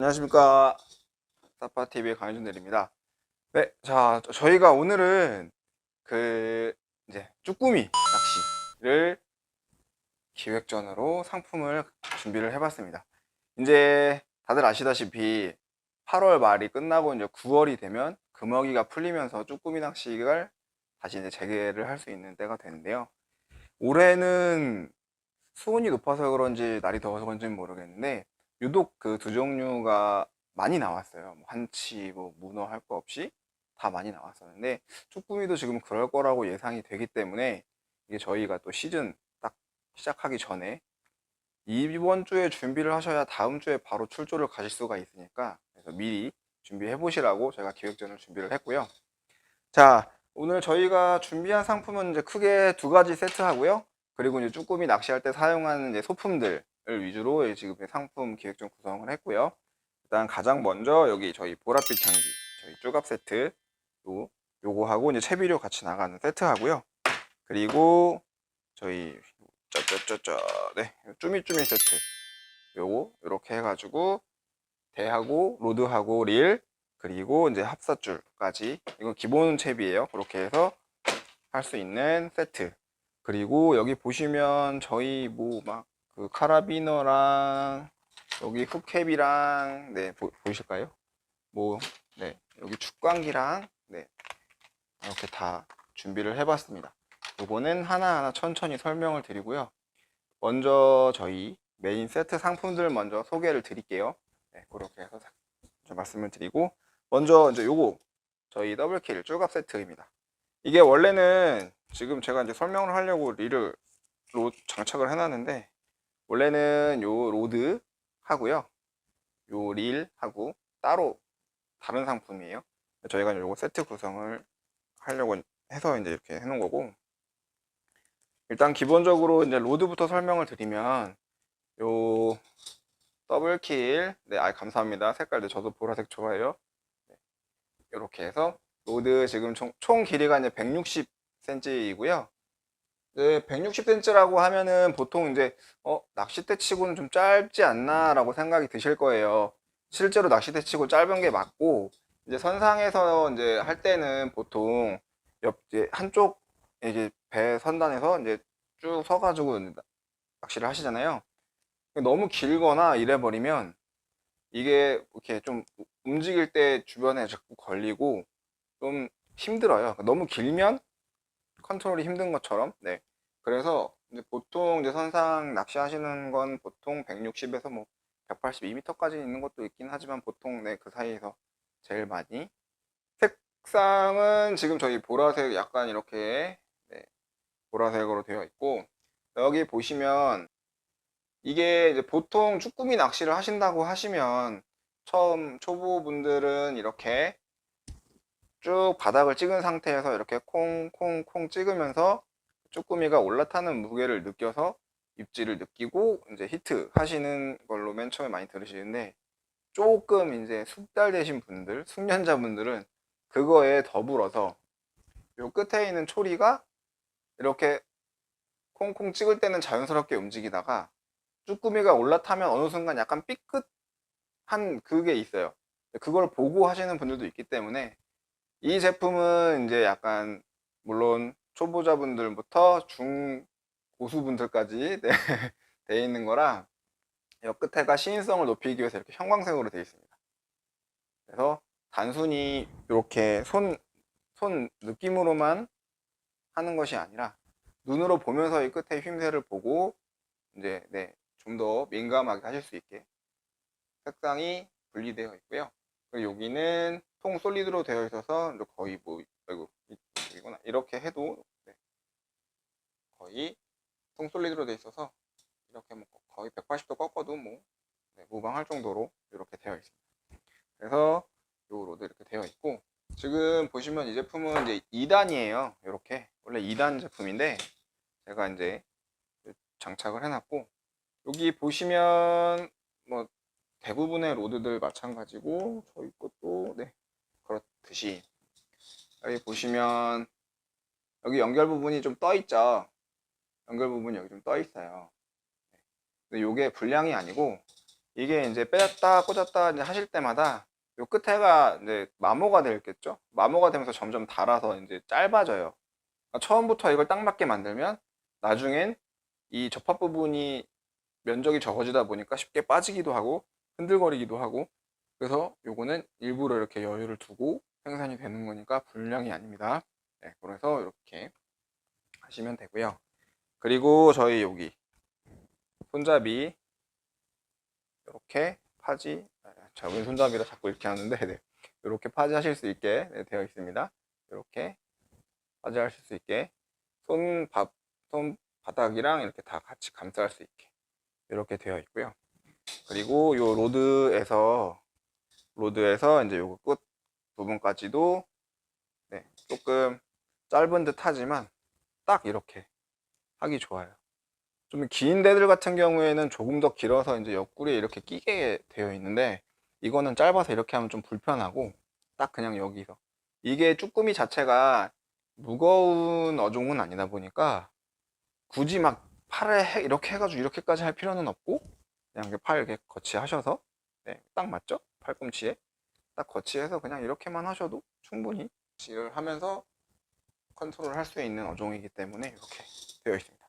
안녕하십니까. 사파TV의 강현준 대리입니다. 네, 자, 저희가 오늘은 이제 쭈꾸미 낚시를 기획전으로 상품을 준비를 해봤습니다. 이제 다들 아시다시피 8월 말이 끝나고 이제 9월이 되면 금어기가 풀리면서 쭈꾸미 낚시를 다시 이제 재개를 할 수 있는 때가 되는데요. 올해는 수온이 높아서 그런지 날이 더워서 그런지는 모르겠는데 유독 그 두 종류가 많이 나왔어요. 뭐 한치, 뭐 문어 할 거 없이 다 많이 나왔었는데 쭈꾸미도 지금 그럴 거라고 예상이 되기 때문에 이게 저희가 또 시즌 딱 시작하기 전에 이번 주에 준비를 하셔야 다음 주에 바로 출조를 가실 수가 있으니까 그래서 미리 준비해 보시라고 제가 기획전을 준비를 했고요. 자, 오늘 저희가 준비한 상품은 이제 크게 두 가지 세트 하고요. 그리고 이제 쭈꾸미 낚시할 때 사용하는 이제 소품들을 위주로 지금 상품 기획전 구성을 했고요. 일단 가장 먼저 여기 저희 보랏빛 향기, 저희 쭈갑 세트, 요거 하고 이제 채비료 같이 나가는 세트 하고요. 그리고 저희 네, 쭈미쭈미 세트, 요거 이렇게 해가지고 대하고 로드하고 릴 그리고 이제 합사줄까지 이건 기본 채비예요. 그렇게 해서 할 수 있는 세트. 그리고 여기 보시면 저희 뭐 막 그 카라비너랑 여기 훅캡이랑 네 보이실까요? 뭐 네 여기 축광기랑 네 이렇게 다 준비를 해봤습니다. 요거는 하나하나 천천히 설명을 드리고요. 먼저 저희 메인 세트 상품들 먼저 소개를 드릴게요. 네, 그렇게 해서 좀 말씀을 드리고 먼저 이제 요거 저희 더블킬 쭈갑 세트입니다. 이게 원래는 지금 제가 이제 설명을 하려고 릴을 장착을 해놨는데 원래는 요 로드 하고요, 요 릴 하고 따로 다른 상품이에요. 저희가 요거 세트 구성을 하려고 해서 이제 이렇게 해놓은 거고, 일단 기본적으로 이제 로드부터 설명을 드리면 요 더블킬 네, 감사합니다. 색깔도 저도 보라색 좋아해요. 네, 이렇게 해서 로드 지금 총 길이가 이제 160cm이고요. 네, 160cm라고 하면은 보통 이제 낚싯대 치고는 좀 짧지 않나 라고 생각이 드실 거예요. 실제로 낚싯대 치고 짧은 게 맞고, 이제 선상에서 이제 할 때는 보통 이제 한쪽 이게 배 선단에서 이제 쭉 서가지고 낚시를 하시잖아요. 너무 길거나 이래 버리면 이게 이렇게 좀 움직일 때 주변에 자꾸 걸리고 좀 힘들어요. 너무 길면 컨트롤이 힘든 것처럼. 네. 그래서 이제 보통 이제 선상 낚시하시는 건 보통 160에서 뭐 182m까지 있는 것도 있긴 하지만 보통 네, 그 사이에서 제일 많이. 색상은 지금 저희 보라색 약간 이렇게 네, 보라색으로 되어 있고, 여기 보시면 이게 이제 보통 쭈꾸미 낚시를 하신다고 하시면 처음 초보분들은 이렇게 쭉 바닥을 찍은 상태에서 이렇게 콩콩콩 찍으면서 쭈꾸미가 올라타는 무게를 느껴서 입질을 느끼고 이제 히트 하시는 걸로 맨 처음에 많이 들으시는데, 조금 이제 숙달되신 분들, 숙련자분들은 그거에 더불어서 요 끝에 있는 초리가 이렇게 콩콩 찍을 때는 자연스럽게 움직이다가 쭈꾸미가 올라타면 어느 순간 약간 삐끗한 그게 있어요. 그걸 보고 하시는 분들도 있기 때문에 이 제품은 이제 약간 물론 초보자분들부터 중고수분들까지 네, 되어 있는 거라 이 끝에가 시인성을 높이기 위해서 이렇게 형광색으로 되어 있습니다. 그래서 단순히 이렇게 손 느낌으로만 하는 것이 아니라 눈으로 보면서 이 끝에 휘임새를 보고 이제 네, 좀 더 민감하게 하실 수 있게 색상이 분리되어 있고요. 그리고 여기는 통 솔리드로 되어 있어서 거의 뭐 아이고 이구나 이렇게 해도 네, 거의 통 솔리드로 되어 있어서 이렇게 뭐 거의 180도 꺾어도 뭐 네, 무방할 정도로 이렇게 되어 있습니다. 그래서 요 로드 이렇게 되어 있고, 지금 보시면 이 제품은 이제 2단이에요. 이렇게 원래 2단 제품인데 제가 이제 장착을 해놨고, 여기 보시면 뭐 대부분의 로드들 마찬가지고 저희 것도 네 그렇듯이 여기 보시면 여기 연결 부분이 좀 떠 있죠. 연결 부분이 여기 좀 떠 있어요. 근데 이게 불량이 아니고 이게 이제 빼졌다 꽂았다 이제 하실 때마다 요 끝에가 이제 마모가 되겠죠. 마모가 되면서 점점 닳아서 이제 짧아져요. 그러니까 처음부터 이걸 딱 맞게 만들면 나중엔 이 접합 부분이 면적이 적어지다 보니까 쉽게 빠지기도 하고 흔들거리기도 하고, 그래서 요거는 일부러 이렇게 여유를 두고 생산이 되는 거니까 불량이 아닙니다. 네, 그래서 이렇게 하시면 되고요. 그리고 저희 여기 손잡이 이렇게 파지, 자, 왼손잡이라 자꾸 이렇게 하는데, 네, 이렇게 파지 하실 수 있게 되어 있습니다. 이렇게 파지 하실 수 있게 손바닥이랑 이렇게 다 같이 감쌀 수 있게 이렇게 되어 있고요. 그리고 요 로드에서 이제 요거 끝 부분까지도 네, 조금 짧은 듯 하지만 딱 이렇게 하기 좋아요. 좀 긴 데들 같은 경우에는 조금 더 길어서 이제 옆구리에 이렇게 끼게 되어 있는데, 이거는 짧아서 이렇게 하면 좀 불편하고 딱 그냥 여기서, 이게 쭈꾸미 자체가 무거운 어종은 아니다 보니까 굳이 막 팔에 이렇게 해가지고 이렇게까지 할 필요는 없고, 그냥 팔 이렇게 거치하셔서 네, 딱 맞죠? 팔꿈치에 딱 거치해서 그냥 이렇게만 하셔도 충분히 지를 하면서 컨트롤 할 수 있는 어종이기 때문에 이렇게 되어 있습니다.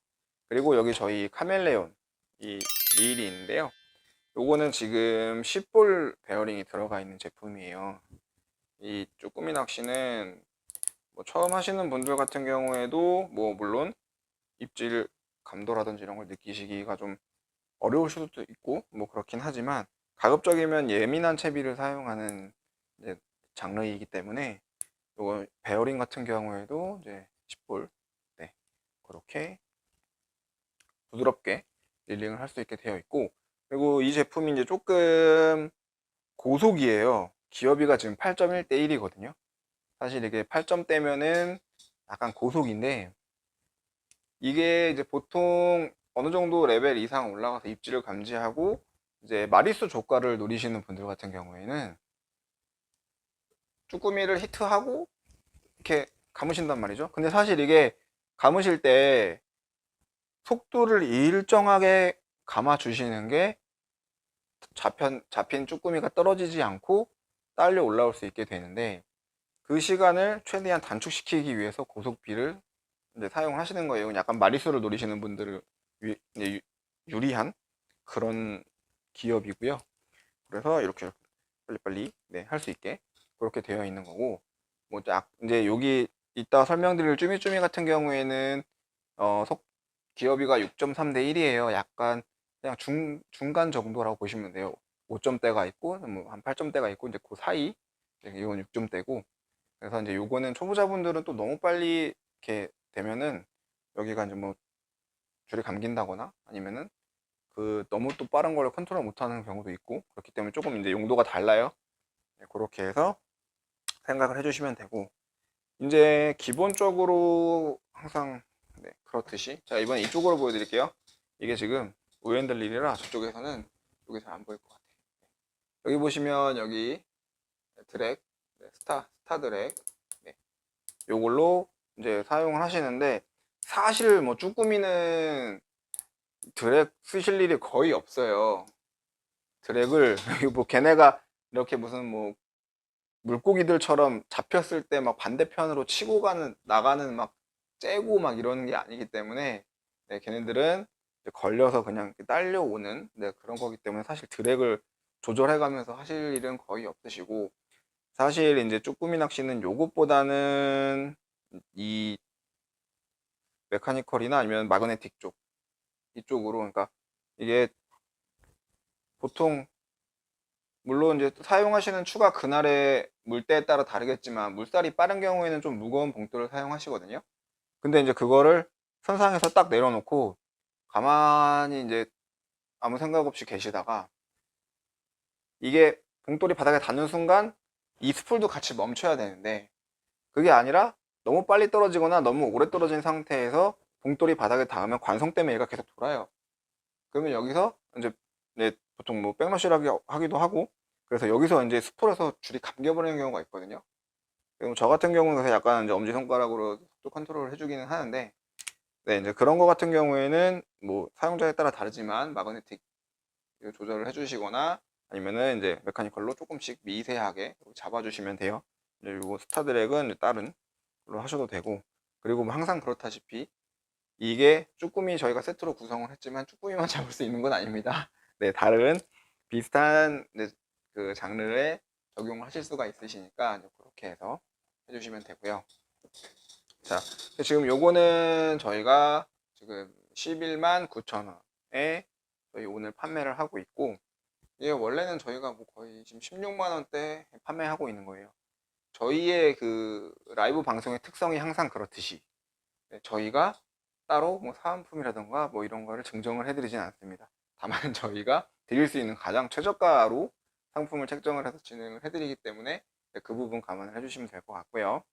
그리고 여기 저희 카멜레온 이 리일이 있는데요. 요거는 지금 10볼 베어링이 들어가 있는 제품이에요. 이 쭈꾸미 낚시는 뭐 처음 하시는 분들 같은 경우에도 뭐 물론 입질 감도라든지 이런 걸 느끼시기가 좀 어려울 수도 있고 뭐 그렇긴 하지만, 가급적이면 예민한 채비를 사용하는 이제 장르이기 때문에 요거 베어링 같은 경우에도 이제 10볼 네, 그렇게 부드럽게 릴링을 할 수 있게 되어 있고, 그리고 이 제품이 이제 조금 고속이에요. 기어비가 지금 8.1대 1이거든요. 사실 이게 8점대면은 약간 고속인데, 이게 이제 보통 어느 정도 레벨 이상 올라가서 입질을 감지하고 이제 마리수 조과를 노리시는 분들 같은 경우에는 쭈꾸미를 히트하고 이렇게 감으신단 말이죠. 근데 사실 이게 감으실 때 속도를 일정하게 감아 주시는 게 잡힌 쭈꾸미가 떨어지지 않고 딸려 올라올 수 있게 되는데, 그 시간을 최대한 단축시키기 위해서 고속비를 이제 사용하시는 거예요. 약간 마리수를 노리시는 분들을 유리한 그런 기업이고요. 그래서 이렇게 빨리빨리 네, 할 수 있게 그렇게 되어 있는 거고, 뭐 이제 여기 이따 설명드릴 쭈미쭈미 같은 경우에는 속 기어비가 6.3대 1이에요. 약간 그냥 중간 정도라고 보시면 돼요. 5점대가 있고 뭐한 8점대가 있고 이제 그 사이, 이건 6점대고. 그래서 이제 요거는 초보자분들은 또 너무 빨리 이렇게 되면은 여기가 이제 뭐 줄이 감긴다거나 아니면은 그 너무 또 빠른 걸 컨트롤 못하는 경우도 있고, 그렇기 때문에 조금 이제 용도가 달라요. 네, 그렇게 해서 생각을 해주시면 되고, 이제 기본적으로 항상 네, 그렇듯이 자 이번에 이쪽으로 보여드릴게요. 이게 지금 우엔들 일이라 저쪽에서는 여기 잘 안 보일 것 같아요. 여기 보시면 여기 드랙 네, 스타 드랙 네, 요걸로 이제 사용을 하시는데, 사실 뭐 쭈꾸미는 드랙 쓰실 일이 거의 없어요. 드랙을 뭐 걔네가 이렇게 무슨 뭐 물고기들처럼 잡혔을 때 막 반대편으로 치고 나가는 막 째고 막 이러는 게 아니기 때문에 네, 걔네들은 걸려서 그냥 딸려오는 네, 그런 거기 때문에 사실 드랙을 조절해 가면서 하실 일은 거의 없으시고, 사실 이제 쭈꾸미 낚시는 요것보다는 이 메카니컬이나 아니면 마그네틱 쪽 이쪽으로, 그러니까 이게 보통 물론 이제 사용하시는 추가 그날의 물때에 따라 다르겠지만 물살이 빠른 경우에는 좀 무거운 봉돌을 사용하시거든요. 근데 이제 그거를 선상에서 딱 내려놓고 가만히 이제 아무 생각 없이 계시다가 이게 봉돌이 바닥에 닿는 순간 이 스풀도 같이 멈춰야 되는데, 그게 아니라 너무 빨리 떨어지거나 너무 오래 떨어진 상태에서 봉돌이 바닥에 닿으면 관성 때문에 얘가 계속 돌아요. 그러면 여기서 이제 네, 보통 뭐 백러쉬를 하기도 하고, 그래서 여기서 이제 스풀에서 줄이 감겨버리는 경우가 있거든요. 그럼 저 같은 경우는 약간 이제 엄지손가락으로 속도 컨트롤을 해주기는 하는데, 네, 이제 그런 거 같은 경우에는 뭐 사용자에 따라 다르지만 마그네틱 이거 조절을 해주시거나 아니면은 이제 메카니컬로 조금씩 미세하게 잡아주시면 돼요. 이제 요거 스타드랙은 다른 걸로 하셔도 되고, 그리고 뭐 항상 그렇다시피 이게 쭈꾸미 저희가 세트로 구성을 했지만 쭈꾸미만 잡을 수 있는 건 아닙니다. 네, 다른 비슷한 그 장르에 적용하실 수가 있으시니까 그렇게 해서 해주시면 되고요. 자, 지금 요거는 저희가 지금 11만 9,000원에 저희 오늘 판매를 하고 있고, 이게 원래는 저희가 뭐 거의 지금 16만 원대 판매하고 있는 거예요. 저희의 그 라이브 방송의 특성이 항상 그렇듯이 저희가 따로 뭐 사은품이라던가 뭐 이런 거를 증정을 해드리진 않습니다. 다만 저희가 드릴 수 있는 가장 최저가로 상품을 책정을 해서 진행을 해드리기 때문에 그 부분 감안을 해주시면 될 것 같고요.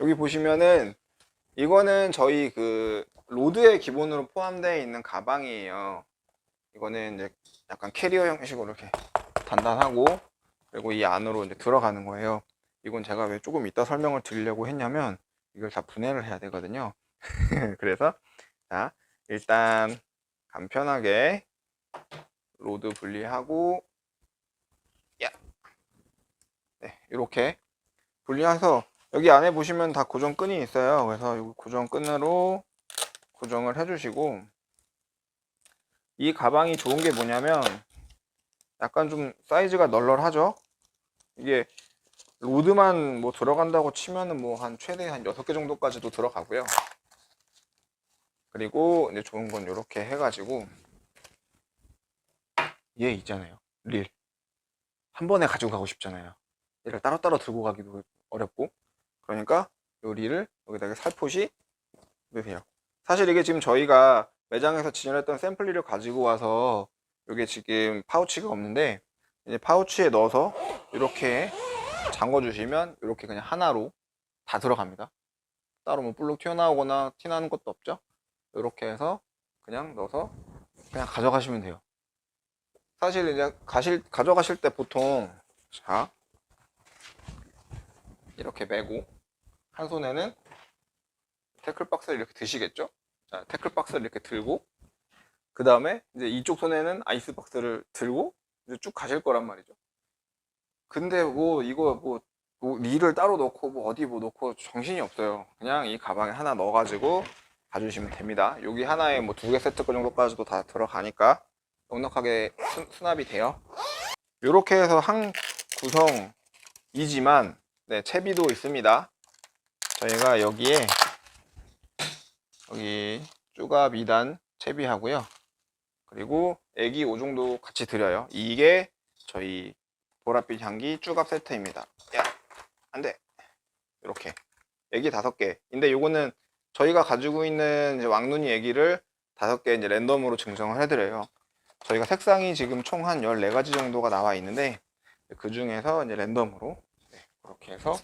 여기 보시면은 이거는 저희 그 로드에 기본으로 포함되어 있는 가방이에요. 이거는 이제 약간 캐리어 형식으로 이렇게 단단하고, 그리고 이 안으로 이제 들어가는 거예요. 이건 제가 왜 조금 이따 설명을 드리려고 했냐면 이걸 다 분해를 해야 되거든요. 그래서 자, 일단 간편하게 로드 분리하고, 야, 네, 이렇게 분리해서 여기 안에 보시면 다 고정끈이 있어요. 그래서 이 고정끈으로 고정을 해주시고, 이 가방이 좋은 게 뭐냐면 약간 좀 사이즈가 널널하죠. 이게 로드만 뭐 들어간다고 치면은 뭐 한 최대 한 6개 정도까지도 들어가고요. 그리고 이제 좋은 건 이렇게 해가지고 얘 있잖아요, 릴 한 번에 가지고 가고 싶잖아요. 얘를 따로따로 들고 가기도 어렵고, 그러니까 요 릴을 여기다가 살포시 넣으세요. 사실 이게 지금 저희가 매장에서 진열했던 샘플 릴을 가지고 와서 이게 지금 파우치가 없는데, 이제 파우치에 넣어서 이렇게 잠궈 주시면 이렇게 그냥 하나로 다 들어갑니다. 따로 뭐 볼록 튀어나오거나 티나는 것도 없죠. 이렇게 해서 그냥 넣어서 그냥 가져가시면 돼요. 사실 이제 가져가실 때 보통 자 이렇게 메고 한 손에는 태클박스를 이렇게 드시겠죠. 자, 태클박스를 이렇게 들고 그 다음에 이제 이쪽 손에는 아이스박스를 들고 이제 쭉 가실 거란 말이죠. 근데 뭐 이거 뭐 릴을 따로 넣고 뭐 어디 뭐 넣고 정신이 없어요. 그냥 이 가방에 하나 넣어가지고 가주시면 됩니다. 여기 하나에 뭐 2개 세트 정도까지도 다 들어가니까 넉넉하게 수납이 돼요. 이렇게 해서 한 구성이지만 네, 채비도 있습니다. 저희가 여기에 여기 쭈갑 2단 채비하고요. 그리고 애기 5종도 같이 드려요. 이게 저희 보랏빛 향기 쭈갑 세트입니다. 야, 안 돼. 이렇게 애기 5개인데 요거는 저희가 가지고 있는 이제 왕눈이 애기를 5개 이제 랜덤으로 증정을 해드려요. 저희가 색상이 지금 총 한 14가지 정도가 나와 있는데 그 중에서 이제 랜덤으로 그렇게 해서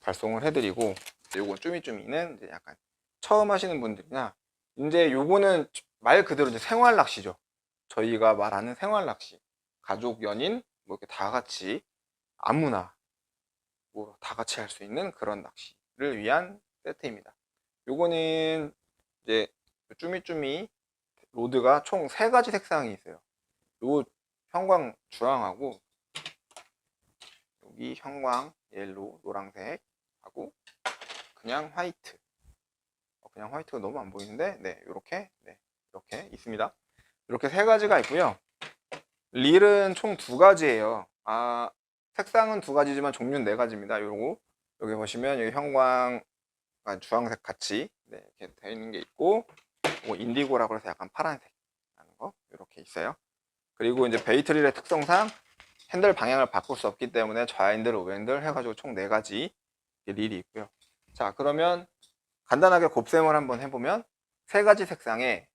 발송을 해드리고, 요거 쭈미쭈미는 이제 약간 처음 하시는 분들이나 이제 요거는 말 그대로 이제 생활 낚시죠. 저희가 말하는 생활 낚시, 가족, 연인 뭐 이렇게 다 같이 아무나 뭐 다 같이 할 수 있는 그런 낚시를 위한 세트입니다. 요거는 이제 쭈미쭈미 로드가 총 3가지 색상이 있어요. 요 형광 주황하고 여기 형광 옐로우 노란색 하고 그냥 화이트. 그냥 화이트가 너무 안 보이는데 네, 이렇게 이렇게 있습니다. 이렇게 3가지가 있고요. 릴은 총 2가지예요. 색상은 2가지지만 종류는 4가지입니다. 요거 여기 보시면 여기 형광 주황색 같이 이렇게 되어 있는 게 있고, 뭐 인디고라고 해서 약간 파란색 하는 거 이렇게 있어요. 그리고 이제 베이트릴의 특성상 핸들 방향을 바꿀 수 없기 때문에 좌핸들, 우핸들 해가지고 총 4가지 릴이 있고요. 자, 그러면 간단하게 곱셈을 한번 해보면 3가지 색상에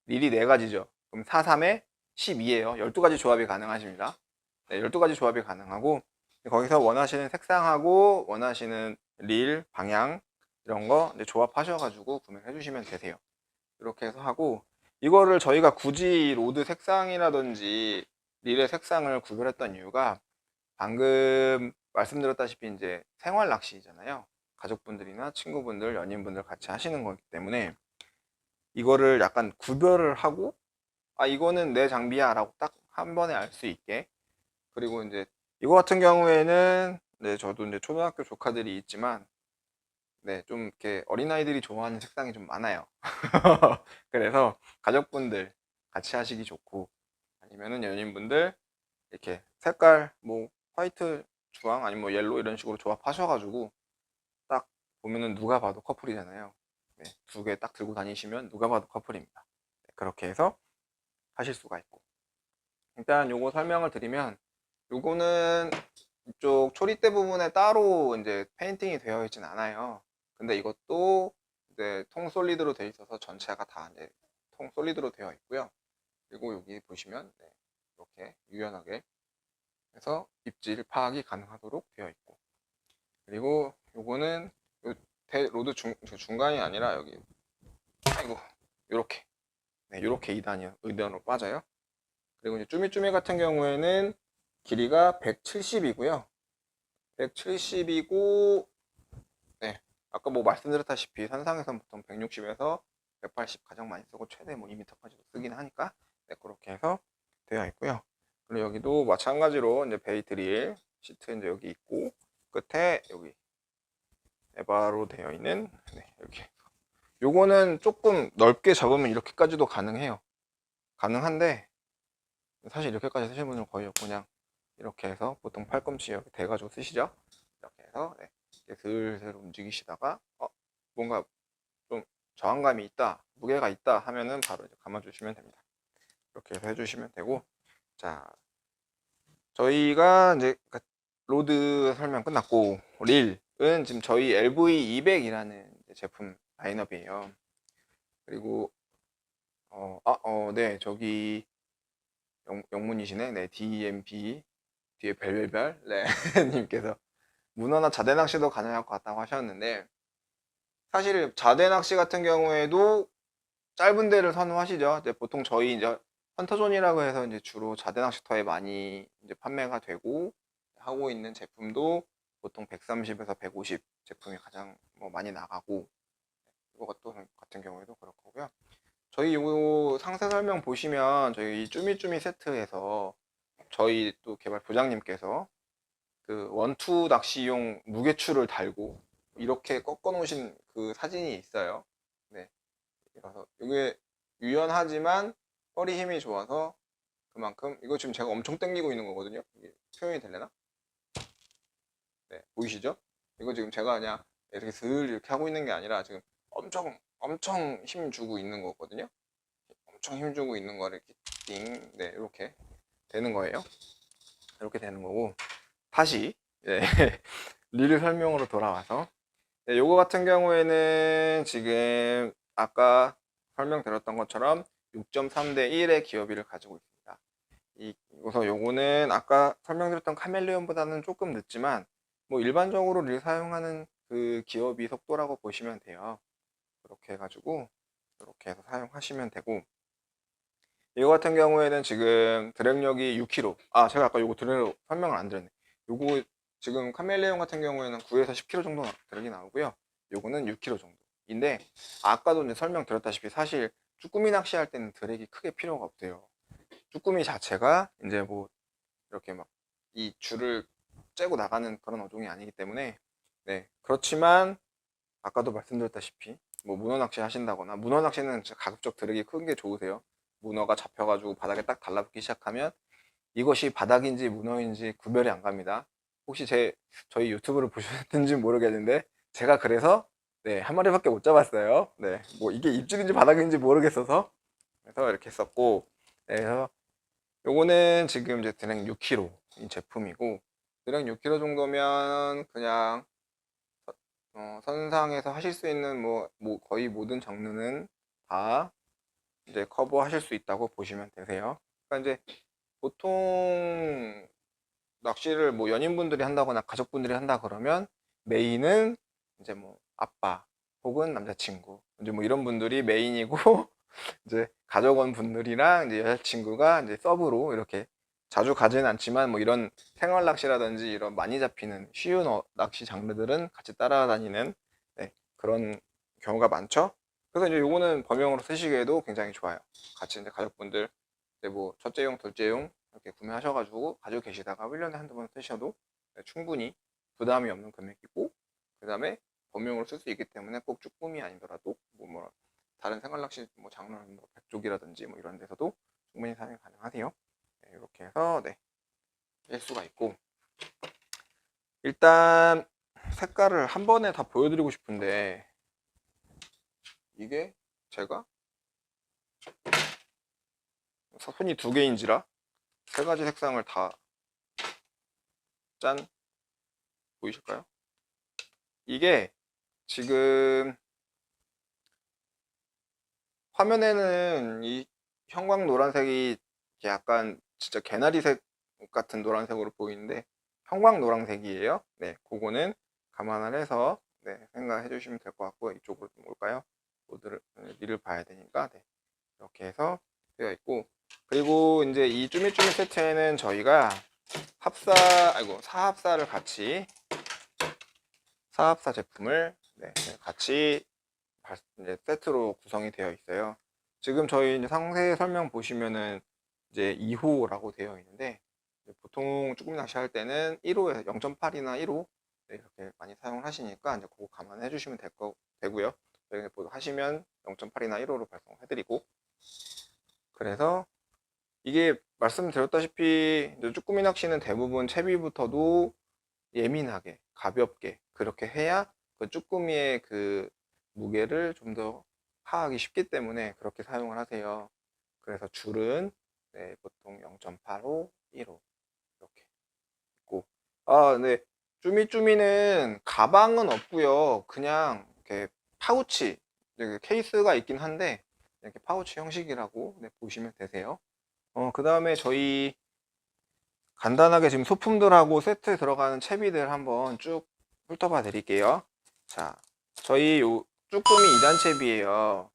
릴이 4가지죠. 그럼 4, 3에 12예요. 12가지 조합이 가능하십니다. 네, 12가지 조합이 가능하고 거기서 원하시는 색상하고 원하시는 릴, 방향 이런 거 이제 조합하셔가지고 구매해 주시면 되세요. 이렇게 해서 하고, 이거를 저희가 굳이 로드 색상이라든지 릴의 색상을 구별했던 이유가 방금 말씀드렸다시피 이제 생활 낚시잖아요. 가족분들이나 친구분들, 연인분들 같이 하시는 거기 때문에 이거를 약간 구별을 하고 아, 이거는 내 장비야 라고 딱 한 번에 알 수 있게. 그리고 이제 이거 같은 경우에는 네, 저도 이제 초등학교 조카들이 있지만 네, 좀 이렇게 어린아이들이 좋아하는 색상이 좀 많아요. 그래서 가족분들 같이 하시기 좋고, 아니면은 연인분들 이렇게 색깔 뭐 화이트, 주황 아니면 뭐 옐로 이런 식으로 조합하셔가지고 딱 보면은 누가 봐도 커플이잖아요. 네, 두 개 딱 들고 다니시면 누가 봐도 커플입니다. 네, 그렇게 해서 하실 수가 있고, 일단 요거 설명을 드리면, 요거는 이쪽 초리대 부분에 따로 이제 페인팅이 되어 있진 않아요. 근데 이것도 이제 통 솔리드로 되어 있어서 전체가 다 이제 통 솔리드로 되어 있고요. 그리고 여기 보시면 네, 이렇게 유연하게 해서 입질 파악이 가능하도록 되어 있고, 그리고 요거는 요 로드 중간이 아니라 여기, 아이고, 요렇게 네, 요렇게 2단이요. 의단으로 빠져요. 그리고 이제 쭈미쭈미 같은 경우에는 길이가 170이고요. 170이고, 네, 아까 뭐 말씀드렸다시피 선상에서 보통 160에서 180 가장 많이 쓰고 최대 뭐 2m까지도 쓰긴 하니까 네, 그렇게 해서 되어 있고요. 그리고 여기도 마찬가지로 이제 베이트릴 시트 이제 여기 있고, 끝에 여기 에바로 되어 있는 네, 이렇게. 요거는 조금 넓게 잡으면 이렇게까지도 가능해요. 가능한데 사실 이렇게까지 쓰시는 분은 거의 없고, 그냥 이렇게 해서 보통 팔꿈치 이렇게 대가지고 쓰시죠. 이렇게 해서 네, 이렇게 슬슬 움직이시다가 뭔가 좀 저항감이 있다, 무게가 있다 하면은 바로 이제 감아주시면 됩니다. 이렇게 해서 해주시면 되고, 자, 저희가 이제 로드 설명 끝났고, 릴은 지금 저희 LV200이라는 제품 라인업이에요. 그리고 네, 저기 영문이시네. 네, DMB 뒤에 별별별 네, 님께서 문어나 자대 낚시도 가능할 것 같다고 하셨는데, 사실 자대 낚시 같은 경우에도 짧은 데를 선호하시죠. 이제 보통 저희 이제 헌터존이라고 해서 이제 주로 자대 낚시터에 많이 이제 판매가 되고 하고 있는 제품도 보통 130에서 150 제품이 가장 뭐 많이 나가고, 이것도 같은 경우에도 그렇고요. 저희 요 상세 설명 보시면 저희 쭈미쭈미 세트에서 저희 또 개발 부장님께서 그 원투 낚시용 무게추를 달고 이렇게 꺾어 놓으신 그 사진이 있어요. 네. 그래서 이게 유연하지만 허리 힘이 좋아서 그만큼, 이거 지금 제가 엄청 당기고 있는 거거든요. 이게 표현이 되려나? 네, 보이시죠? 이거 지금 제가 그냥 이렇게 슬 이렇게 하고 있는 게 아니라 지금 엄청 힘 주고 있는 거거든요. 엄청 힘 주고 있는 거를 이렇게 띵, 네, 이렇게 되는 거예요. 이렇게 되는 거고, 다시 네, 릴 설명으로 돌아와서, 네, 요거 같은 경우에는 지금 아까 설명드렸던 것처럼 6.3대 1의 기어비를 가지고 있습니다. 그래서 요거는 아까 설명드렸던 카멜레온보다는 조금 늦지만 뭐 일반적으로 릴 사용하는 그 기어비 속도라고 보시면 돼요. 그렇게 해가지고 이렇게 해서 사용하시면 되고, 이거 같은 경우에는 지금 드랙력이 6kg. 아, 제가 아까 요거 드랙 설명을 안 드렸네. 요거 지금 카멜레온 같은 경우에는 9에서 10kg 정도 드랙이 나오고요. 요거는 6kg 정도인데, 아까도 이제 설명드렸다시피 사실 쭈꾸미 낚시할 때는 드랙이 크게 필요가 없대요. 쭈꾸미 자체가 이제 뭐 이렇게 막 이 줄을 째고 나가는 그런 어종이 아니기 때문에, 네, 그렇지만 아까도 말씀드렸다시피 뭐 문어 낚시 하신다거나, 문어 낚시는 진짜 가급적 드랙이 큰 게 좋으세요. 문어가 잡혀가지고 바닥에 딱 달라붙기 시작하면 이것이 바닥인지 문어인지 구별이 안 갑니다. 혹시 저희 유튜브를 보셨는지 모르겠는데, 제가 그래서 네, 한 마리밖에 못 잡았어요. 네, 뭐 이게 입질인지 바닥인지 모르겠어서. 그래서 이렇게 했었고, 네, 그래서 요거는 지금 이제 드랙 6kg인 제품이고, 드랙 6kg 정도면 그냥 선상에서 하실 수 있는 뭐 거의 모든 장르는 다 이제 커버 하실 수 있다고 보시면 되세요. 그러니까 이제 보통 낚시를 뭐 연인분들이 한다거나 가족분들이 한다 그러면 메인은 이제 뭐 아빠 혹은 남자친구, 이제 뭐 이런 분들이 메인이고 이제 가족원 분들이랑 이제 여자친구가 이제 서브로 이렇게, 자주 가지는 않지만 뭐 이런 생활 낚시라든지 이런 많이 잡히는 쉬운 낚시 장르들은 같이 따라다니는 네, 그런 경우가 많죠. 그래서 이제 요거는 범용으로 쓰시기에도 굉장히 좋아요. 같이 이제 가족분들 뭐 첫째용, 둘째용 이렇게 구매하셔가지고 가지고 계시다가 1년에 한두 번 쓰셔도 충분히 부담이 없는 금액이고, 그 다음에 범용으로 쓸 수 있기 때문에 꼭 쭈꾸미 아니더라도 뭐 다른 생활낚시 뭐 장난 뭐 백조기라든지 뭐 이런 데서도 충분히 사용이 가능하세요. 네, 이렇게 해서 뺄 수가 있고, 일단 색깔을 한 번에 다 보여드리고 싶은데 이게 제가 손이 두 개인지라 세 가지 색상을 다 짠, 보이실까요? 이게 지금 화면에는 이 형광 노란색이 약간 진짜 개나리색 같은 노란색으로 보이는데 형광 노란색이에요. 네, 그거는 감안을 해서 생각해 주시면 될 것 같고, 이쪽으로 좀 올까요? 니를 봐야 되니까. 네, 이렇게 해서 되어 있고, 그리고 이제 이 쭈미쭈미 세트에는 저희가 사합사를 같이, 사합사 제품을 같이 이제 세트로 구성이 되어 있어요. 지금 저희 이제 상세 설명 보시면은 이제 2호라고 되어 있는데, 보통 쭈꾸미 낚시 할 때는 1호에서 0.8이나 1호 이렇게 많이 사용을 하시니까 이제 그거 감안해 주시면 되고요. 하시면 0.8이나 1호로 발송해 드리고, 그래서 이게 말씀드렸다시피 이제 쭈꾸미 낚시는 대부분 채비부터도 예민하게 가볍게 그렇게 해야 그 쭈꾸미의 그 무게를 좀 더 파악하기 쉽기 때문에 그렇게 사용을 하세요. 그래서 줄은 보통 0.85, 1호 이렇게 있고, 네, 쭈미쭈미는 가방은 없고요. 그냥 이렇게 파우치, 케이스가 있긴 한데 이렇게 파우치 형식이라고 보시면 되세요. 그 다음에 저희 간단하게 지금 소품들하고 세트에 들어가는 채비들 한번 쭉 훑어봐 드릴게요. 자, 저희 요 쭈꾸미 2단 채비예요.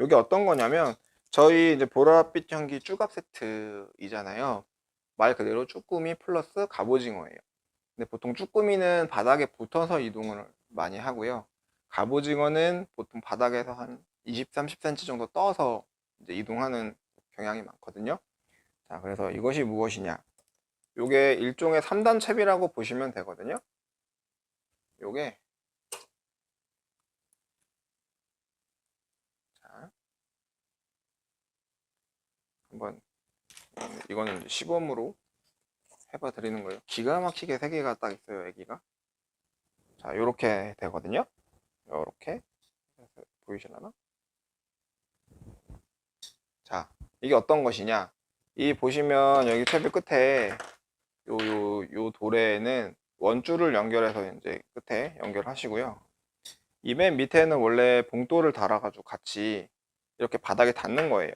여기 어떤 거냐면 저희 이제 보랏빛 향기 쭈갑 세트이잖아요. 말 그대로 쭈꾸미 플러스 갑오징어예요. 근데 보통 쭈꾸미는 바닥에 붙어서 이동을 많이 하고요. 갑오징어는 보통 바닥에서 한 20, 30cm 정도 떠서 이제 이동하는 경향이 많거든요. 자, 그래서 이것이 무엇이냐? 요게 일종의 3단 채비라고 보시면 되거든요. 요게 자, 한번 이거는 시범으로 해봐 드리는 거예요. 기가 막히게 3개가 딱 있어요, 애기가. 자, 요렇게 되거든요. 요렇게 보이시려나? 자, 이게 어떤 것이냐? 이 보시면 여기 채비 끝에 요 도래에는 원줄을 연결해서 이제 끝에 연결하시고요. 이 맨 밑에는 원래 봉돌을 달아가지고 같이 이렇게 바닥에 닿는 거예요.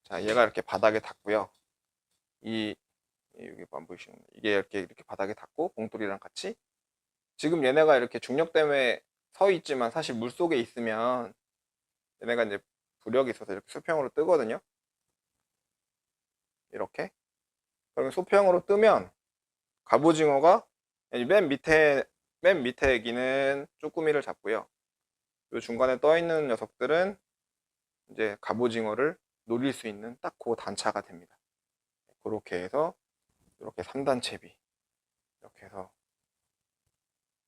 자, 얘가 이렇게 바닥에 닿고요. 여기 안 보이시는 이게 이렇게 바닥에 닿고 봉돌이랑 같이, 지금 얘네가 이렇게 중력 때문에 서 있지만 사실 물 속에 있으면 얘네가 이제 부력이 있어서 이렇게 수평으로 뜨거든요. 이렇게. 그러면 수평으로 뜨면 갑오징어가 맨 밑에 애기는 쭈꾸미를 잡고요. 이 중간에 떠 있는 녀석들은 이제 갑오징어를 노릴 수 있는 딱 그 단차가 됩니다. 그렇게 해서 이렇게 3단 채비 이렇게 해서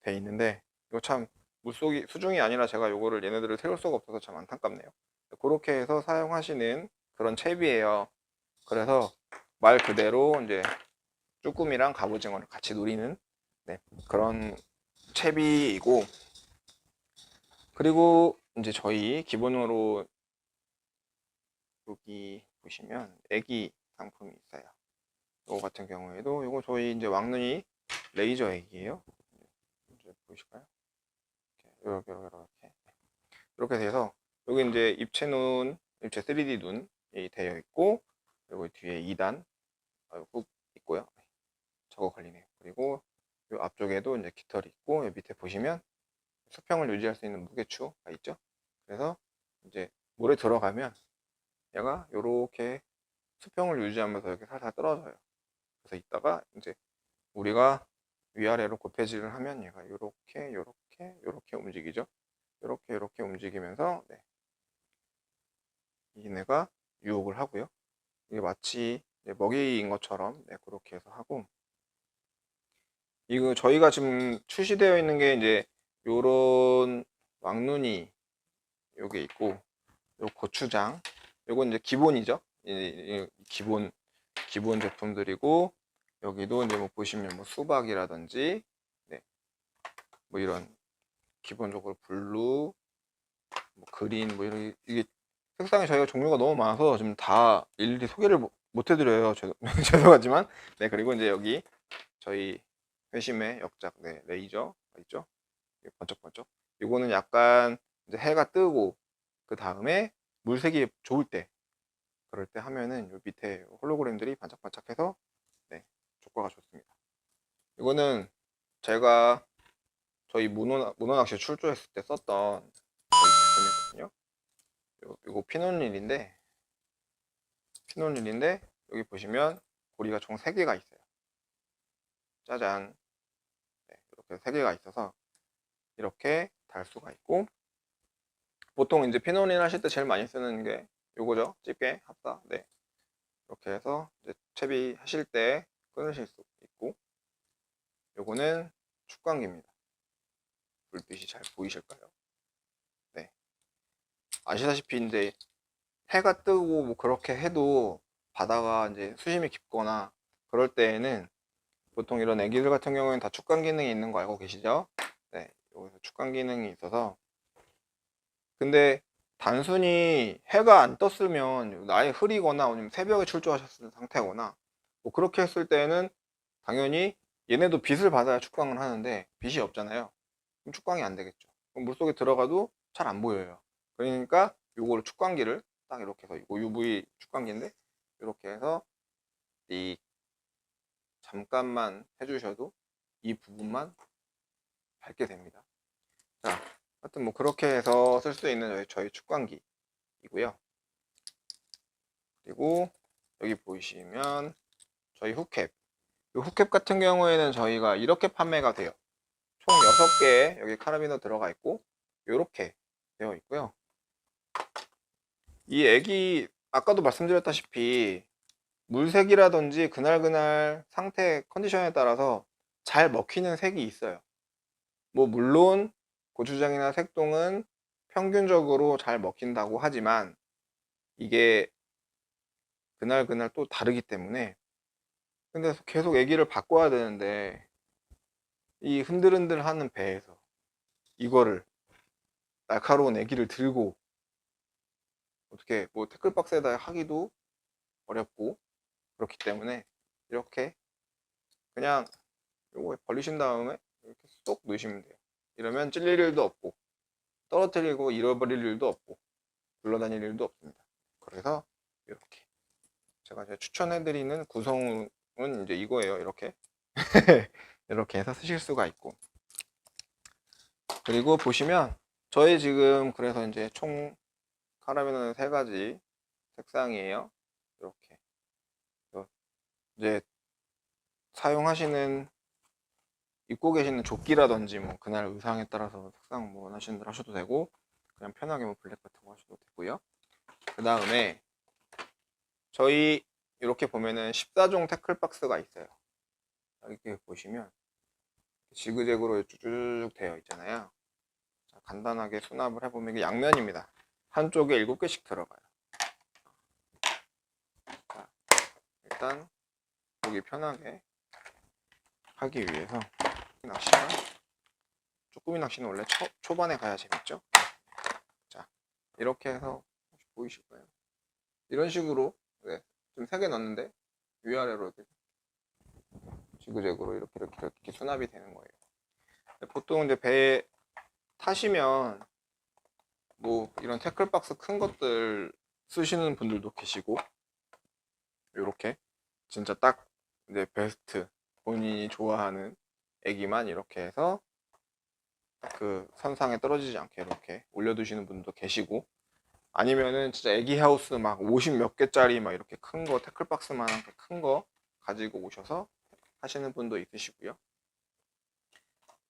돼 있는데, 이거 참 물속이 수중이 아니라 제가 요거를 얘네들을 세울 수가 없어서 참 안타깝네요. 그렇게 해서 사용하시는 그런 채비예요. 그래서 말 그대로 이제 쭈꾸미랑 갑오징어를 같이 노리는 그런 채비이고, 그리고 이제 저희 기본으로 여기 보시면 애기 상품이 있어요. 요거 같은 경우에도 요거 저희 이제 왕눈이 레이저 애기예요. 이제 보이실까요? 이렇게 돼서 여기 이제 입체 3D 눈이 되어 있고, 그리고 뒤에 2단 꾹 있고요. 저거 걸리네요. 그리고 이 앞쪽에도 이제 깃털이 있고, 여기 밑에 보시면 수평을 유지할 수 있는 무게추가 있죠. 그래서 이제 물에 들어가면 얘가 이렇게 수평을 유지하면서 이렇게 살살 떨어져요. 그래서 이따가 이제 우리가 위아래로 고패질을 하면 얘가 이렇게 움직이죠. 이렇게 움직이면서 얘네가 유혹을 하고요. 이게 마치 먹이인 것처럼 그렇게 해서 하고, 이거 저희가 지금 출시되어 있는 게 이제 요런 왕눈이 요게 있고, 요 고추장 요건 이제 기본이죠. 기본 제품들이고, 여기도 이제 뭐 보시면 뭐 수박이라든지 뭐 이런 기본적으로 블루, 뭐 그린, 뭐 이런 이게 색상이 저희가 종류가 너무 많아서 지금 다 일일이 소개를 못 해드려요. 죄송하지만. 그리고 이제 여기 저희 회심의 역작 레이저 있죠. 번쩍번쩍. 이거는 약간 이제 해가 뜨고 그 다음에 물색이 좋을 때, 그럴 때 하면은 요 밑에 홀로그램들이 반짝반짝해서 효과가 좋습니다. 이거는 제가 저희 문어 낚시 출조했을 때 썼던 저희 제품이거든요. 이거 피놀릴인데 여기 보시면 고리가 총 3개가 있어요. 짜잔. 이렇게 3개가 있어서 이렇게 달 수가 있고, 보통 이제 피놀릴 하실 때 제일 많이 쓰는 게 요거죠. 집게, 합사. 이렇게 해서 이제 채비 하실 때 끊으실 수 있고, 요거는 축광기입니다. 불빛이 잘 보이실까요? 아시다시피 이제 해가 뜨고 뭐 그렇게 해도 바다가 이제 수심이 깊거나 그럴 때에는 보통 이런 애기들 같은 경우에는 다 축광 기능이 있는 거 알고 계시죠? 여기서 축광 기능이 있어서, 근데 단순히 해가 안 떴으면 아예 흐리거나 아니면 새벽에 출조하셨을 상태거나 뭐 그렇게 했을 때는 당연히 얘네도 빛을 받아야 축광을 하는데 빛이 없잖아요. 그럼 축광이 안 되겠죠. 그럼 물속에 들어가도 잘 안 보여요. 그러니까 요거를 축광기를 딱 이렇게 해서, 이거 UV 축광기인데 이렇게 해서 이 잠깐만 해주셔도 이 부분만 밝게 됩니다. 자, 하여튼 뭐 그렇게 해서 쓸 수 있는 저희 축광기이고요. 그리고 여기 보시면 저희 후캡, 이 후캡 같은 경우에는 저희가 이렇게 판매가 돼요. 총 6개 여기 카라비너 들어가 있고 이렇게 되어 있고요. 이 액이 아까도 말씀드렸다시피 물색이라든지 그날그날 상태 컨디션에 따라서 잘 먹히는 색이 있어요. 뭐 물론 고추장이나 색동은 평균적으로 잘 먹힌다고 하지만 이게 그날그날 또 다르기 때문에, 근데 계속 애기를 바꿔야 되는데 이 흔들흔들 하는 배에서 이거를 날카로운 애기를 들고 어떻게 뭐 태클박스에다 하기도 어렵고, 그렇기 때문에 이렇게 그냥 요거 벌리신 다음에 이렇게 쏙 넣으시면 돼요. 이러면 찔릴 일도 없고 떨어뜨리고 잃어버릴 일도 없고 굴러다닐 일도 없습니다. 그래서 이렇게 제가 이제 추천해드리는 구성은 이제 이거예요. 이렇게 이렇게 해서 쓰실 수가 있고, 그리고 보시면 저희 지금 그래서 이제 총 카라비너는 3가지 색상이에요. 이렇게 이제 사용하시는 입고 계시는 조끼라든지 뭐 그날 의상에 따라서 색상 뭐 원하시는 대로 하셔도 되고, 그냥 편하게 뭐 블랙 같은 거 하셔도 되고요. 그 다음에 저희 이렇게 보면은 14종 태클 박스가 있어요. 이렇게 보시면 지그재그로 쭉쭉 되어 있잖아요. 자, 간단하게 수납을 해보면 이게 양면입니다. 한쪽에 7개씩 들어가요. 자, 일단 보기 편하게 하기 위해서 낚시가, 쭈꾸미 낚시는 원래 초반에 가야 재밌죠. 자, 이렇게 해서 보이실까요? 이런 식으로 좀 3개 넣었는데 위아래로 이렇게 지그재그로 이렇게 수납이 되는 거예요. 보통 이제 배에 타시면 뭐 이런 태클박스 큰 것들 쓰시는 분들도 계시고, 이렇게 진짜 딱 이제 베스트 본인이 좋아하는 애기만 이렇게 해서 그 선상에 떨어지지 않게 이렇게 올려두시는 분도 계시고, 아니면은 진짜 애기 하우스 막 50 몇 개짜리 막 이렇게 큰 거, 태클박스만한 큰 거 가지고 오셔서 하시는 분도 있으시고요.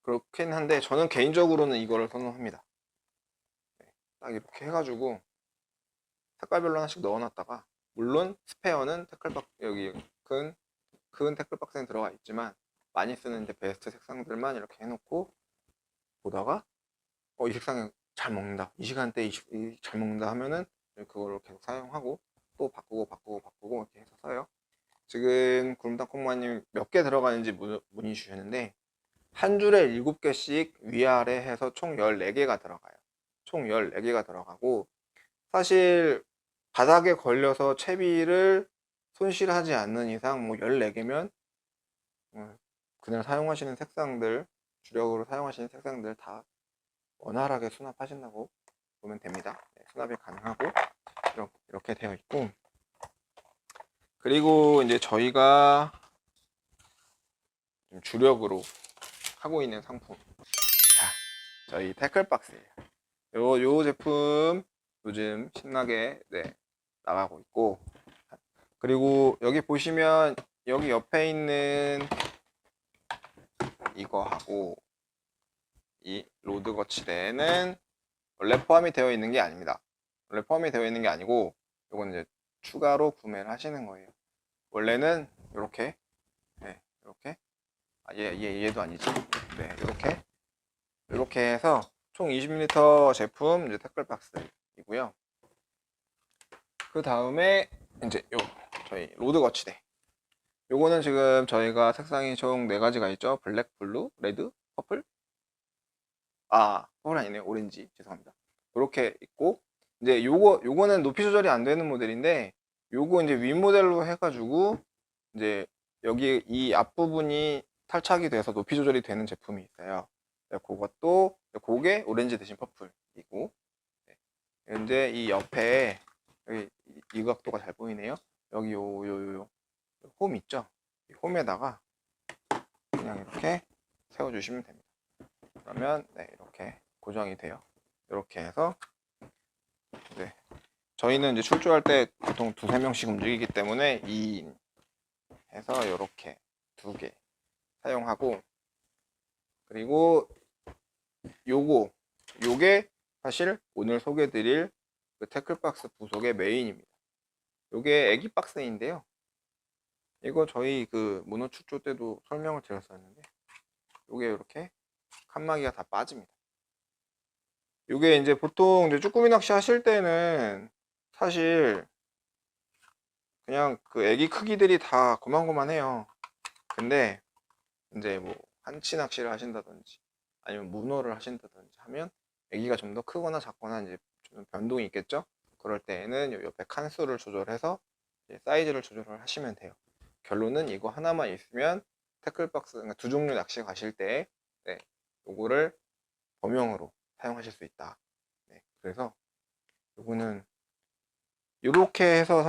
그렇긴 한데 저는 개인적으로는 이거를 선호합니다. 딱 이렇게 해가지고 색깔별로 하나씩 넣어놨다가, 물론 스페어는 태클박 여기 큰 태클박스에 들어가 있지만 많이 쓰는 이제 베스트 색상들만 이렇게 해놓고 보다가 이 색상이 잘 먹는다, 이 시간대에 잘 먹는다 하면은 그걸 계속 사용하고 또 바꾸고 이렇게 해서 써요. 지금 구름땅콩마님 몇 개 들어가는지 문의 주셨는데, 한 줄에 7개씩 위아래 해서 총 14개가 들어가요. 총 14개가 들어가고, 사실 바닥에 걸려서 채비를 손실하지 않는 이상 뭐 14개면 그냥 사용하시는 색상들, 주력으로 사용하시는 색상들 다 원활하게 수납하신다고 보면 됩니다. 네, 수납이 가능하고 이렇게 되어 있고, 그리고 이제 저희가 주력으로 하고 있는 상품, 자, 저희 태클박스예요. 요 제품 요즘 신나게 나가고 있고, 그리고 여기 보시면 여기 옆에 있는 이거하고 이 로드 거치대는 원래 포함이 되어 있는 게 아닙니다. 원래 포함이 되어 있는 게 아니고, 이건 이제 추가로 구매를 하시는 거예요. 원래는 이렇게, 이렇게, 얘도 아니지. 네, 이렇게 해서 총 20mm 제품 이제 태클박스이고요. 그 다음에 이제 저희 로드 거치대. 요거는 지금 저희가 색상이 총 4가지가 있죠. 블랙, 블루, 레드, 퍼플. 퍼플 아니네요. 오렌지. 죄송합니다. 이렇게 있고, 이제 요거는 높이 조절이 안 되는 모델인데, 요거 이제 윗 모델로 해가지고 이제 여기 이 앞부분이 탈착이 돼서 높이 조절이 되는 제품이 있어요. 그것도 그게 오렌지 대신 퍼플이고, 근데 이 옆에 여기 이 각도가 잘 보이네요. 여기 요 홈 있죠? 이 홈에다가 그냥 이렇게 세워주시면 됩니다. 그러면 이렇게 고정이 돼요. 이렇게 해서 저희는 이제 출조할 때 보통 2~3명씩 움직이기 때문에 2인 해서 이렇게 2개 사용하고, 그리고 요게 사실 오늘 소개드릴 그 태클박스 부속의 메인입니다. 요게 애기 박스인데요. 이거 저희 그 문어 출조 때도 설명을 드렸었는데, 요게 이렇게 칸막이가 다 빠집니다. 요게 이제 보통 이제 쭈꾸미 낚시 하실 때는 사실 그냥 그 애기 크기들이 다 고만고만해요. 근데 이제 뭐 한치 낚시를 하신다든지 아니면 문어를 하신다든지 하면 애기가 좀 더 크거나 작거나 이제 좀 변동이 있겠죠. 그럴 때에는 요 옆에 칸수를 조절해서 사이즈를 조절을 하시면 돼요. 결론은 이거 하나만 있으면 태클박스, 그러니까 2종류 낚시 가실 때 요거를 범용으로 사용하실 수 있다. 그래서 요거는 이렇게 해서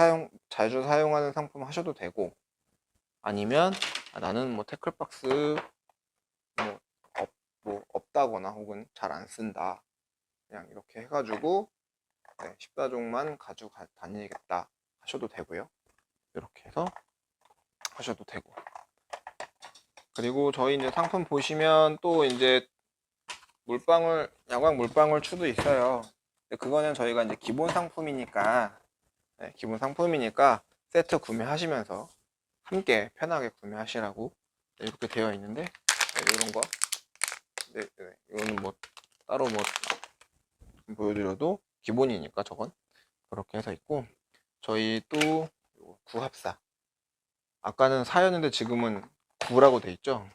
자주 사용하는 상품 하셔도 되고, 아니면 나는 뭐 태클박스 없다거나 혹은 잘 안 쓴다, 그냥 이렇게 해가지고 14종만 가지고 다니겠다 하셔도 되고요. 이렇게 해서 하셔도 되고, 그리고 저희 이제 상품 보시면 또 이제 야광 물방울 추도 있어요. 그거는 저희가 이제 기본 상품이니까 세트 구매하시면서 함께 편하게 구매하시라고 이렇게 되어 있는데, 이런 거 이거는 뭐 따로 뭐 보여드려도 기본이니까 저건 그렇게 해서 있고, 저희 또 구합사, 아까는 4였는데 지금은 9라고 돼 있죠.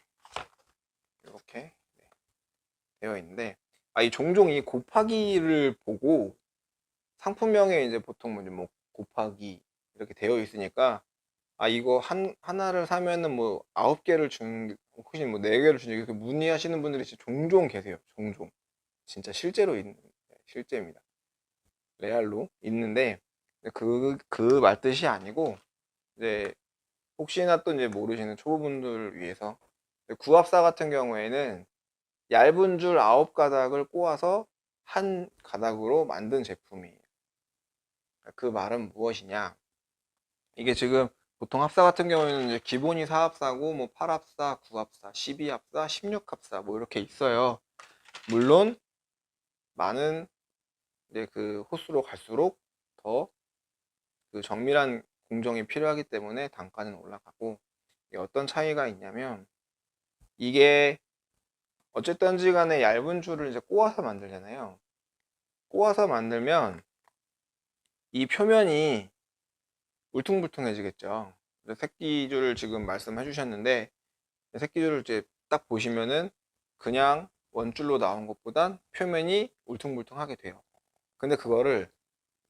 이렇게 되어 있는데, 이 종종 이 곱하기를 보고 상품명에 이제 보통 뭐 곱하기 이렇게 되어 있으니까 이거 하나를 사면은 뭐 9개를 주는, 혹시 뭐 4개를 주는, 이렇게 문의하시는 분들이 진짜 종종 계세요. 종종 진짜 실제입니다. 레알로 있는데, 그 말뜻이 아니고, 이제 혹시나 또 이제 모르시는 초보분들을 위해서, 구합사 같은 경우에는 얇은 줄 9가닥을 꼬아서 한 가닥으로 만든 제품이에요. 그 말은 무엇이냐, 이게 지금 보통 합사 같은 경우에는 이제 기본이 4합사고 뭐 8합사, 9합사, 12합사, 16합사 뭐 이렇게 있어요. 물론 많은 이제 그 호수로 갈수록 더 그 정밀한 공정이 필요하기 때문에 단가는 올라가고, 이게 어떤 차이가 있냐면, 이게 어쨌든지 간에 얇은 줄을 이제 꼬아서 만들잖아요. 꼬아서 만들면 이 표면이 울퉁불퉁해지겠죠. 새끼줄을 지금 말씀해 주셨는데, 새끼줄을 이제 딱 보시면은 그냥 원줄로 나온 것보단 표면이 울퉁불퉁하게 돼요. 근데 그거를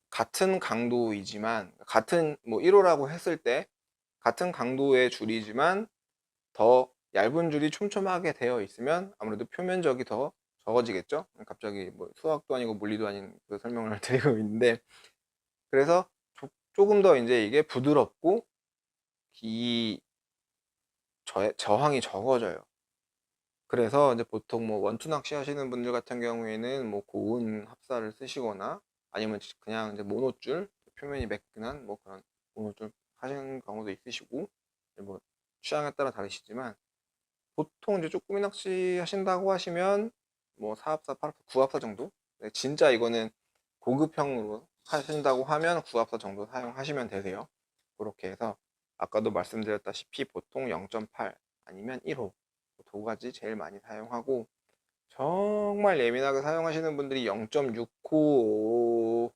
같은 강도이지만, 같은 뭐 1호라고 했을 때 같은 강도의 줄이지만 더 얇은 줄이 촘촘하게 되어 있으면 아무래도 표면적이 더 적어지겠죠. 갑자기 뭐 수학도 아니고 물리도 아닌 그 설명을 드리고 있는데, 그래서 조금 더 이제 이게 부드럽고 이 저항이 적어져요. 그래서 이제 보통 뭐 원투 낚시 하시는 분들 같은 경우에는 뭐 고운 합사를 쓰시거나 아니면 그냥 이제 모노줄, 표면이 매끈한 뭐 그런 모노줄 하시는 경우도 있으시고, 뭐 취향에 따라 다르시지만, 보통 이제 쭈꾸미 낚시 하신다고 하시면 뭐 4합사, 8합사, 9합사 정도? 네, 진짜 이거는 고급형으로 하신다고 하면 9합사 정도 사용하시면 되세요. 그렇게 해서 아까도 말씀드렸다시피 보통 0.8 아니면 1호 두 가지 제일 많이 사용하고, 정말 예민하게 사용하시는 분들이 0.6호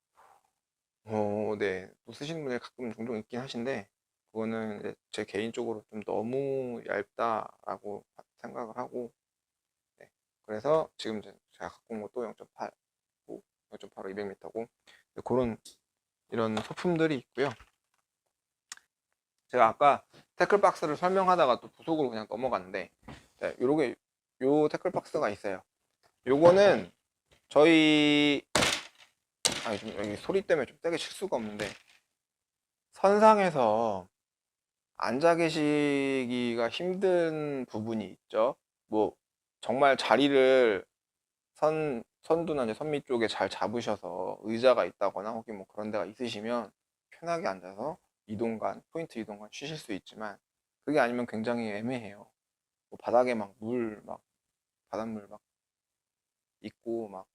네, 또 쓰시는 분들이 가끔 종종 있긴 하신데, 그거는 이제 제 개인적으로 좀 너무 얇다라고 생각을 하고, 네, 그래서 지금 이제 제가 갖고 온 것도 0.8, 0.85 200m고 그런 이런 소품들이 있고요. 제가 아까 태클박스를 설명하다가 또 부속으로 그냥 넘어갔는데, 네, 요렇게 요 태클박스가 있어요. 요거는 저희 좀 여기 소리 때문에 좀 세게 칠 수가 없는데, 선상에서 앉아 계시기가 힘든 부분이 있죠. 뭐 정말 자리를 선두나 이제 선미 쪽에 잘 잡으셔서 의자가 있다거나 혹은 뭐 그런 데가 있으시면 편하게 앉아서 이동간, 포인트 이동간 쉬실 수 있지만, 그게 아니면 굉장히 애매해요. 뭐 바닥에 막 바닷물 막 있고 막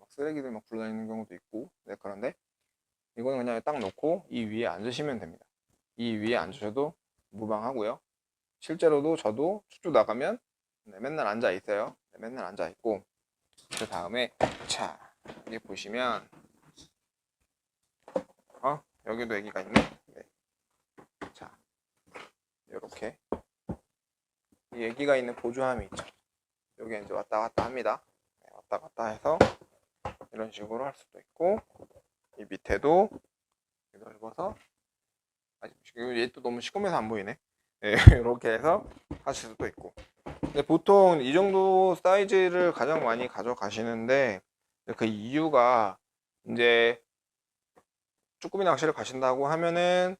쓰레기들 막 굴러다니는 경우도 있고, 네, 그런데 이거는 그냥 딱 놓고 이 위에 앉으시면 됩니다. 이 위에 앉으셔도 무방하고요. 실제로도 저도 출조 나가면 네, 맨날 앉아 있어요. 네, 맨날 앉아 있고, 그 다음에 자 여기 보시면 여기도 애기가 있네. 네. 자 이렇게 이 애기가 있는 보조함이 있죠. 여기 이제 왔다 갔다 합니다. 네, 왔다 갔다 해서 이런 식으로 할 수도 있고, 이 밑에도 넓어서 얘 또 너무 시커매서 안 보이네. 네, 이렇게 해서 하실 수도 있고. 근데 보통 이 정도 사이즈를 가장 많이 가져가시는데, 그 이유가 이제 쭈꾸미 낚시를 가신다고 하면은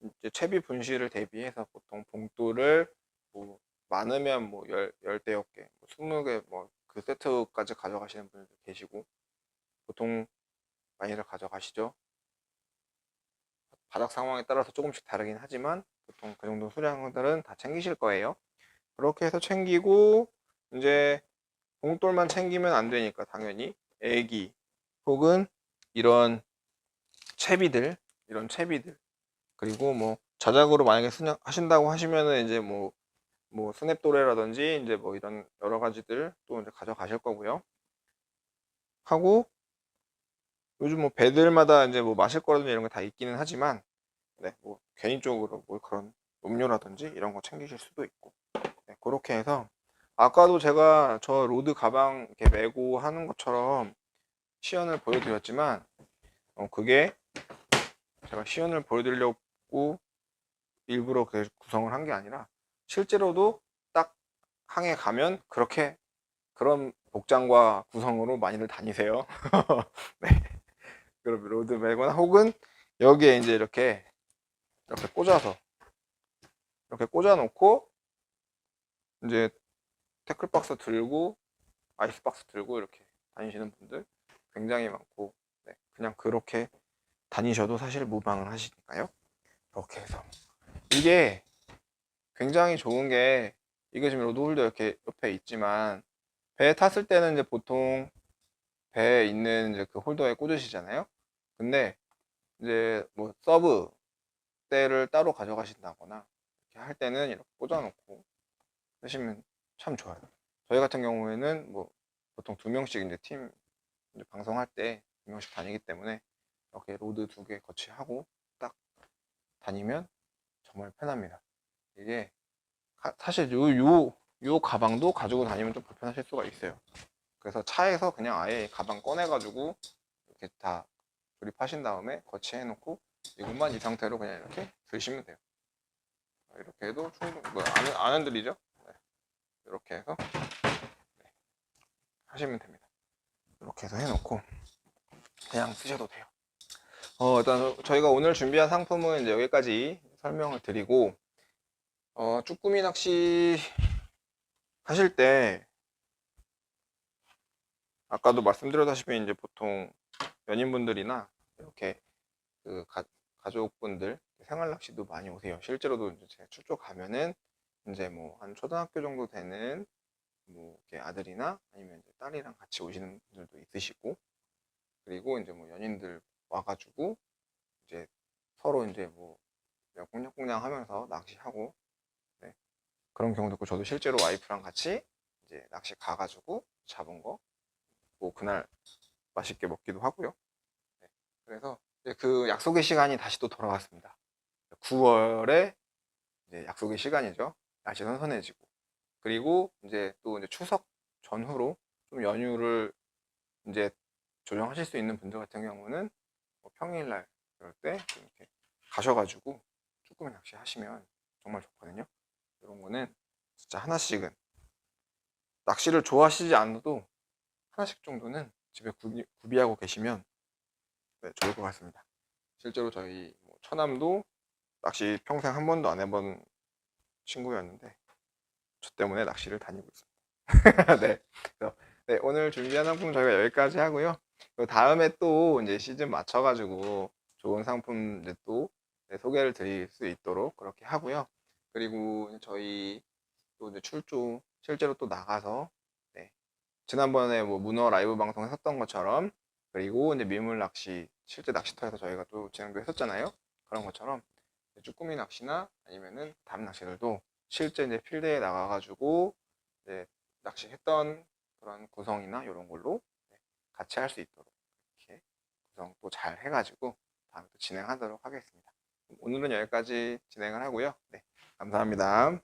이제 채비 분실을 대비해서 보통 봉돌을 뭐 많으면 뭐 열대여 개, 20개 뭐 그 세트까지 가져가시는 분들도 계시고, 보통 많이들 가져가시죠. 바닥 상황에 따라서 조금씩 다르긴 하지만 보통 그 정도 수량들은 다 챙기실 거예요. 그렇게 해서 챙기고, 이제 봉돌만 챙기면 안 되니까 당연히 애기 혹은 이런 채비들, 그리고 뭐 자작으로 만약에 하신다고 하시면은 이제 뭐 스냅도레라든지 이제 뭐 이런 여러 가지들 또 이제 가져가실 거고요. 하고 요즘 뭐 배들마다 이제 뭐 마실 거라든지 이런 게 다 있기는 하지만, 네, 뭐 개인적으로 뭐 그런 음료라든지 이런 거 챙기실 수도 있고, 네, 그렇게 해서 아까도 제가 저 로드 가방 이렇게 메고 하는 것처럼 시연을 보여드렸지만, 그게 제가 시연을 보여드리려고 일부러 구성을 한 게 아니라, 실제로도 딱 항해 가면 그렇게 그런 복장과 구성으로 많이들 다니세요. 네. 그럼 로드 메거나 혹은 여기에 이제 이렇게 꽂아서 이렇게 꽂아 놓고 이제 태클박스 들고 아이스박스 들고 이렇게 다니시는 분들 굉장히 많고, 네, 그냥 그렇게 다니셔도 사실 무방을 하시니까요. 이렇게 해서 이게 굉장히 좋은 게, 이게 지금 로드홀더 이렇게 옆에 있지만 배에 탔을 때는 이제 보통 배에 있는 이제 그 홀더에 꽂으시잖아요. 근데 이제 뭐 서브 때를 따로 가져가신다거나 이렇게 할 때는 이렇게 꽂아놓고 하시면 참 좋아요. 저희 같은 경우에는 뭐 보통 2명씩 이제 팀 이제 방송할 때 2명씩 다니기 때문에 이렇게 로드 2개 거치하고 딱 다니면 정말 편합니다. 이게 사실 요 가방도 가지고 다니면 좀 불편하실 수가 있어요. 그래서 차에서 그냥 아예 가방 꺼내가지고 이렇게 다 조립하신 다음에 거치해 놓고 이것만 이 상태로 그냥 이렇게 드시면 돼요. 이렇게 해도 충분, 안 흔들리죠? 네. 이렇게 해서 네. 하시면 됩니다. 이렇게 해서 해놓고 그냥 쓰셔도 돼요. 일단 저희가 오늘 준비한 상품은 이제 여기까지 설명을 드리고, 쭈꾸미 낚시 하실 때 아까도 말씀드렸다시피 이제 보통 연인분들이나 이렇게 그 가족분들 생활 낚시도 많이 오세요. 실제로도 이제 제가 출조 가면은 이제 뭐 한 초등학교 정도 되는 뭐 이렇게 아들이나 아니면 이제 딸이랑 같이 오시는 분들도 있으시고, 그리고 이제 뭐 연인들 와가지고 이제 서로 이제 뭐 그냥 꽁냥꽁냥 하면서 낚시하고, 네. 그런 경우도 있고, 저도 실제로 와이프랑 같이 이제 낚시 가가지고 잡은 거 뭐 그날 맛있게 먹기도 하고요. 네. 그래서 이제 그 약속의 시간이 다시 또 돌아왔습니다. 9월에 이제 약속의 시간이죠. 날씨 선선해지고, 그리고 이제 또 이제 추석 전후로 좀 연휴를 이제 조정하실 수 있는 분들 같은 경우는 뭐 평일날 그럴 때 이렇게 가셔가지고 쭈꾸미 낚시 하시면 정말 좋거든요. 이런 거는 진짜 하나씩은, 낚시를 좋아하시지 않아도 하나씩 정도는 집에 구비하고 계시면 네, 좋을 것 같습니다. 실제로 저희 뭐 처남도 낚시 평생 한 번도 안 해본 친구였는데 저 때문에 낚시를 다니고 있습니다. 네. 그래서 네, 오늘 준비한 상품 저희가 여기까지 하고요. 다음에 또 이제 시즌 맞춰가지고 좋은 상품 이제 또 네, 소개를 드릴 수 있도록 그렇게 하고요. 그리고 저희 또 이제 출조 실제로 또 나가서 네, 지난번에 뭐 문어 라이브 방송 했었던 것처럼, 그리고 이제 민물 낚시 실제 낚시터에서 저희가 또 진행도 했었잖아요. 그런 것처럼 쭈꾸미 낚시나 아니면은 다른 낚시들도 실제 이제 필드에 나가가지고 이제 낚시했던 그런 구성이나 이런 걸로 네, 같이 할 수 있도록 이렇게 구성 또 잘 해가지고 다음에 또 진행하도록 하겠습니다. 오늘은 여기까지 진행을 하고요. 네, 감사합니다.